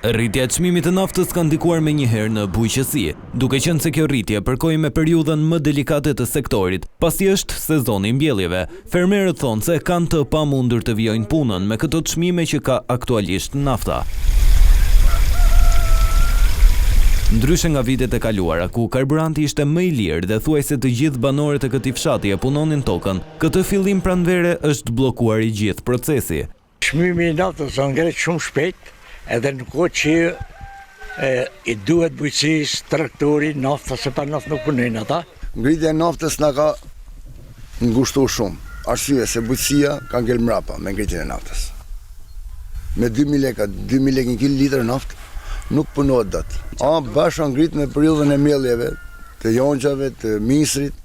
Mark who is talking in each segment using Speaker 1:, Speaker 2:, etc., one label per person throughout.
Speaker 1: Rritja e çmimit të naftës ka ndikuar menjëherë në bujqësi, duke qenë se kjo rritje përkoi me periudhën më delikate të sektorit, pasi është sezoni i mbjelljeve. Fermerët thonë se kanë të pamundur të vijojnë punën me këto çmime që ka aktualisht nafta. Ndryshe nga vitet e kaluara, ku karburanti ishte më i lirë dhe thuajse të gjithë banorët e këtij fshati e punonin tokën, këtë fillim pranvere është bllokuar i gjithë procesi.
Speaker 2: Çmimi i naftës është ngritur shumë shpejt, edhe në kohë që i duhet bujqësisë, traktori, nafta, se pa naftë nuk punojnë ata.
Speaker 3: Ngritja e naftës na ka ngushtuar shumë. Arsye se bujqësia ka ngel mrapa me ngritjen e naftës. Me 2000 lekë, 2000 lekë një kilolitër naftë nuk punohet dot. Bashkë ngrit me periudhën e mbjelljeve, të jonxhave, të misrit,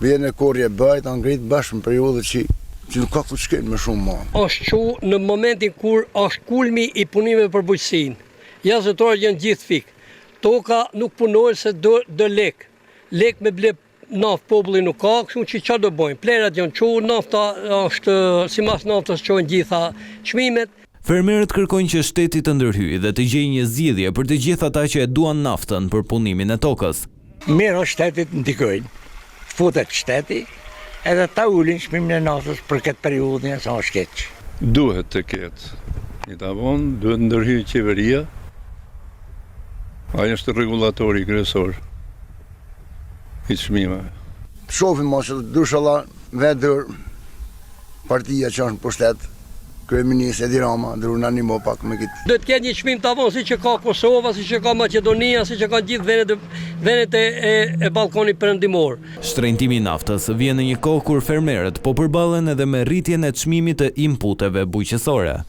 Speaker 3: vjen e korrje bajt, ngrit bashkë në periudhën që nuk ka ku shkel më shumë më.
Speaker 4: Është që në momentin kur është kulmi i punimeve për bujqësinë. Jashtëtorët janë gjithë fik. Toka nuk punojnë se do lek. Lek me ble naftë populli nuk ka, kështu që çfarë do bëjmë? Plerat janë çu, nafta është sipas naftës çojnë gjitha çmimet.
Speaker 1: Fermerët kërkojnë që shteti të ndërhyjë dhe të gjejë një zgjidhje për të gjithë ata që e duan naftën për punimin e tokës.
Speaker 2: Mirë shtetit ndikojnë. Futet shteti, edhe ta ulin çmimin e naftës për këtë periudhë sa është keq.
Speaker 5: Duhet të ketë një tavon, duhet ndërhyjë qeveria. Ai është rregullatori kryesor i çmimeve.
Speaker 3: Shohim mos dushala vetë partia që është në pushtet, kryeministri Edi Rama, ndër unanimo pak me këtë.
Speaker 4: Do të ketë një çmim tavon siç e ka Kosova, siç e ka Maqedonia, siç e ka gjithë vendet e ballkonit perëndimor.
Speaker 1: Shtrenjtimi i naftës vjen në një kohë kur fermerët po përballen edhe me rritjen e çmimit të inputeve bujqësore.